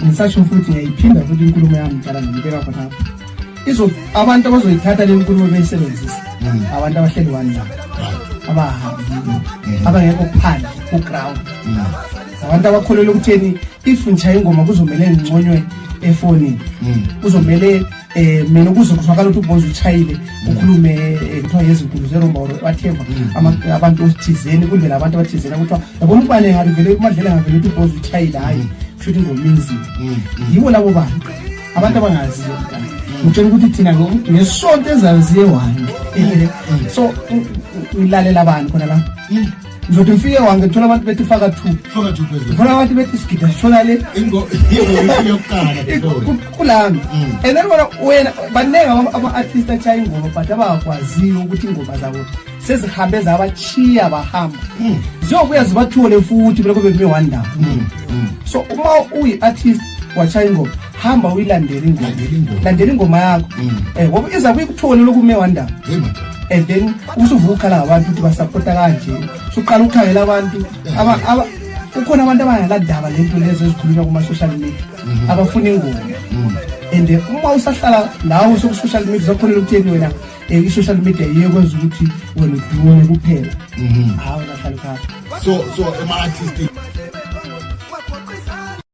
ngisasho futhi ngiyayiphinda futhi inkulumo yami ngicala ngibeka khona izo abantu abazoyithatha le nkulumo beyisebenzisa abantu abahleli wani abahambi abangekho phandle ku ground abantu abakholelwa ukutheni if ngishaye ingoma kuzomela ngiconywe efonini kuzomela mina kuzokuzwakala ukuthi uBozo uchayile ukhulume kuthiwa yezinkulu zeromba wathemba abantu osithizeni kulibela abantu abathizeni kuthiwa yabona ubane ngabe vele kumadlela ngavele ukuthi uBozo uchayile hayi futhi ngominzi yibo labo bantu abantu abangaziyo ngitshela ukuthi thina ngesonto ezaziye wani so ngilalela abantu khona la ngizothi ngifike wange thola abantu bethi faka 2 phezulu thola abantu bethi sigida thola le kulami and then wena banenga ama-artist achaya ingoma but abakwaziyo ukuthi ingoma zabo sezihambe zabachiya bahamba ziyobuya zibathole futhi lokho bekume one ndawo so uma uyi-artist wachaya ingoma hamba uyilandela ingoma landela ingoma yakho ngoba iza kuyikuthole lokume one ndawo and then usuvuka la abantu ukuthi basupporta kanje usuqala ukukhangela abantu ukhona abantu abangaladaba lento lezo ezikhulunywa kuma social media abafuna ingoma and uma usahlala lawo social media zakholela ukutheni wena i-social media iyekwenza ukuthi wena udume kuphela hawo nahlala khapha so ama artists